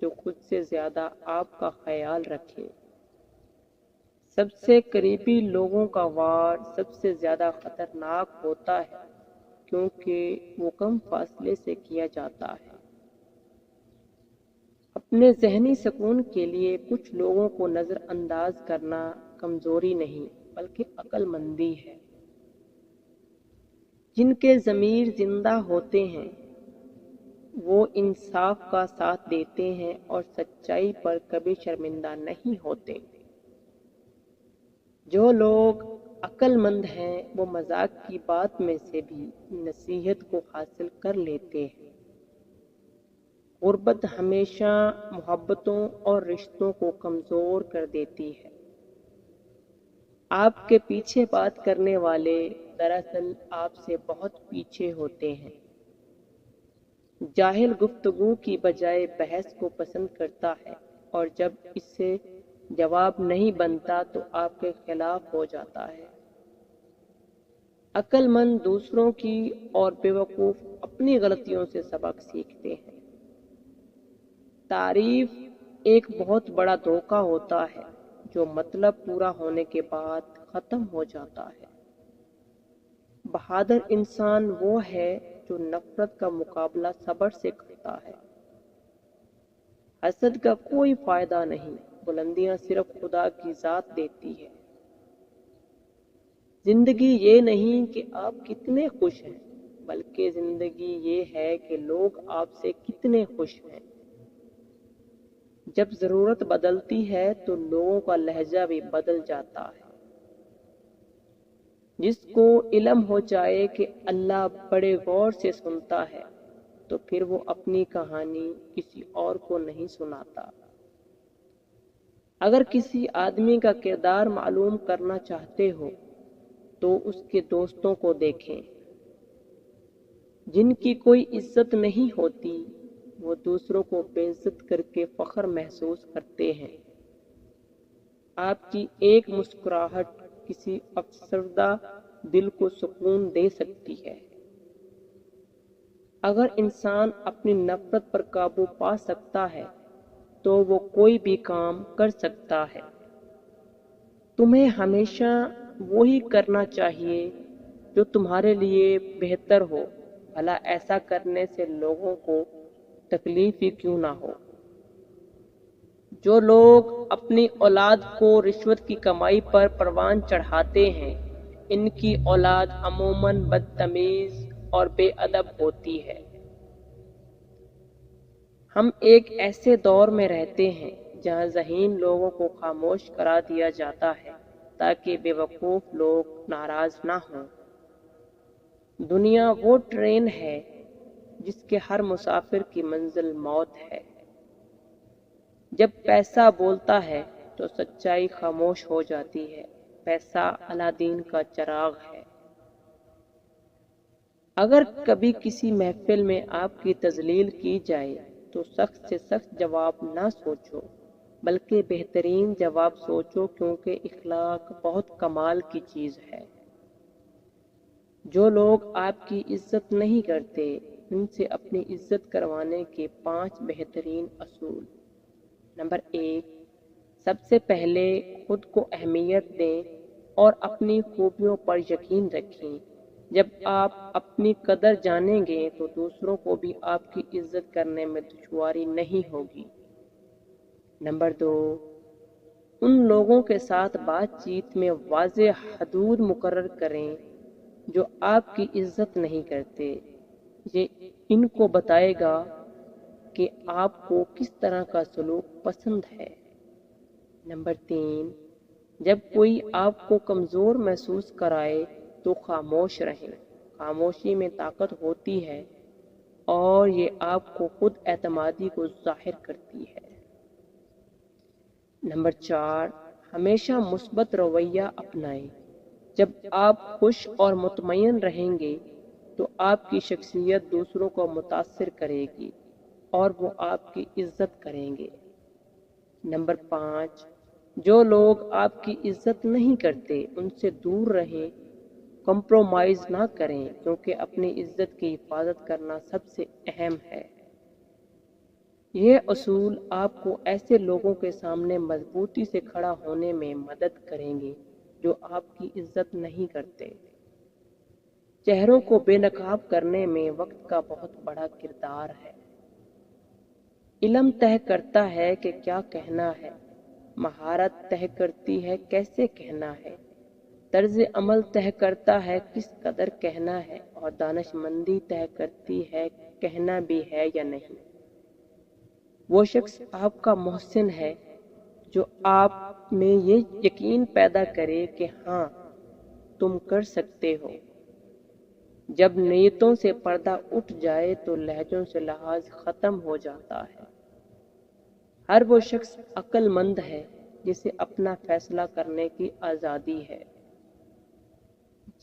جو خود سے زیادہ آپ کا خیال رکھے۔ سب سے قریبی لوگوں کا وار سب سے زیادہ خطرناک ہوتا ہے کیونکہ وہ کم فاصلے سے کیا جاتا ہے۔ اپنے ذہنی سکون کے لیے کچھ لوگوں کو نظر انداز کرنا کمزوری نہیں بلکہ عقل مندی ہے۔ جن کے ضمیر زندہ ہوتے ہیں وہ انصاف کا ساتھ دیتے ہیں اور سچائی پر کبھی شرمندہ نہیں ہوتے۔ جو لوگ عقل مند ہیں وہ مذاق کی بات میں سے بھی نصیحت کو حاصل کر لیتے ہیں۔ غربت ہمیشہ محبتوں اور رشتوں کو کمزور کر دیتی ہے۔ آپ کے پیچھے بات کرنے والے دراصل آپ سے بہت پیچھے ہوتے ہیں۔ جاہل گفتگو کی بجائے بحث کو پسند کرتا ہے اور جب اس سے جواب نہیں بنتا تو آپ کے خلاف ہو جاتا ہے۔ عقل مند دوسروں کی اور بیوقوف اپنی غلطیوں سے سبق سیکھتے ہیں۔ تعریف ایک بہت بڑا دھوکہ ہوتا ہے جو مطلب پورا ہونے کے بعد ختم ہو جاتا ہے۔ بہادر انسان وہ ہے جو نفرت کا مقابلہ صبر سے کرتا ہے۔ حسد کا کوئی فائدہ نہیں، بلندیاں صرف خدا کی ذات دیتی ہے۔ زندگی یہ نہیں کہ آپ کتنے خوش ہیں بلکہ زندگی یہ ہے کہ لوگ آپ سے کتنے خوش ہیں۔ جب ضرورت بدلتی ہے تو لوگوں کا لہجہ بھی بدل جاتا ہے۔ جس کو علم ہو جائے کہ اللہ بڑے غور سے سنتا ہے تو پھر وہ اپنی کہانی کسی اور کو نہیں سناتا۔ اگر کسی آدمی کا کردار معلوم کرنا چاہتے ہو تو اس کے دوستوں کو دیکھیں۔ جن کی کوئی عزت نہیں ہوتی وہ دوسروں کو بے عزت کر کے فخر محسوس کرتے ہیں۔ آپ کی ایک مسکراہٹ کسی افسردہ دل کو سکون دے سکتی ہے۔ اگر انسان اپنی نفرت پر قابو پا سکتا ہے تو وہ کوئی بھی کام کر سکتا ہے۔ تمہیں ہمیشہ وہی کرنا چاہیے جو تمہارے لیے بہتر ہو، بھلا ایسا کرنے سے لوگوں کو تکلیف ہی کیوں نہ ہو۔ جو لوگ اپنی اولاد کو رشوت کی کمائی پر پروان چڑھاتے ہیں ان کی اولاد عموماً بدتمیز اور بے ادب ہوتی ہے۔ ہم ایک ایسے دور میں رہتے ہیں جہاں ذہین لوگوں کو خاموش کرا دیا جاتا ہے تاکہ بیوقوف لوگ ناراض نہ ہوں۔ دنیا وہ ٹرین ہے جس کے ہر مسافر کی منزل موت ہے۔ جب پیسہ بولتا ہے تو سچائی خاموش ہو جاتی ہے۔ پیسہ الادین کا چراغ ہے۔ اگر کبھی کسی محفل میں آپ کی تذلیل کی جائے تو سخت سے سخت جواب نہ سوچو بلکہ بہترین جواب سوچو کیونکہ اخلاق بہت کمال کی چیز ہے۔ جو لوگ آپ کی عزت نہیں کرتے ان سے اپنی عزت کروانے کے 5 بہترین اصول۔ نمبر 1، سب سے پہلے خود کو اہمیت دیں اور اپنی خوبیوں پر یقین رکھیں۔ جب آپ اپنی قدر جانیں گے تو دوسروں کو بھی آپ کی عزت کرنے میں دشواری نہیں ہوگی۔ نمبر 2، ان لوگوں کے ساتھ بات چیت میں واضح حدود مقرر کریں جو آپ کی عزت نہیں کرتے۔ یہ ان کو بتائے گا کہ آپ کو کس طرح کا سلوک پسند ہے۔ نمبر 3، جب کوئی آپ کو کمزور محسوس کرائے تو خاموش رہیں۔ خاموشی میں طاقت ہوتی ہے اور یہ آپ کو خود اعتمادی کو ظاہر کرتی ہے۔ نمبر 4، ہمیشہ مثبت رویہ اپنائیں۔ جب آپ خوش اور مطمئن رہیں گے تو آپ کی شخصیت دوسروں کو متاثر کرے گی اور وہ آپ کی عزت کریں گے۔ نمبر 5، جو لوگ آپ کی عزت نہیں کرتے ان سے دور رہیں۔ کمپرومائز نہ کریں کیونکہ اپنی عزت کی حفاظت کرنا سب سے اہم ہے۔ یہ اصول آپ کو ایسے لوگوں کے سامنے مضبوطی سے کھڑا ہونے میں مدد کریں گے جو آپ کی عزت نہیں کرتے۔ چہروں کو بے نقاب کرنے میں وقت کا بہت بڑا کردار ہے۔ علم طے کرتا ہے کہ کیا کہنا ہے، مہارت طے کرتی ہے کیسے کہنا ہے، طرز عمل طے کرتا ہے کس قدر کہنا ہے، اور دانش مندی طے کرتی ہے کہنا بھی ہے یا نہیں۔ وہ شخص آپ کا محسن ہے جو آپ میں یہ یقین پیدا کرے کہ ہاں تم کر سکتے ہو۔ جب نیتوں سے پردہ اٹھ جائے تو لہجوں سے لحاظ ختم ہو جاتا ہے۔ ہر وہ شخص عقل مند ہے جسے اپنا فیصلہ کرنے کی آزادی ہے۔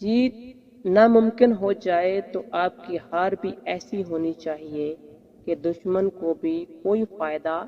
جیت ناممکن ہو جائے تو آپ کی ہار بھی ایسی ہونی چاہیے کہ دشمن کو بھی کوئی فائدہ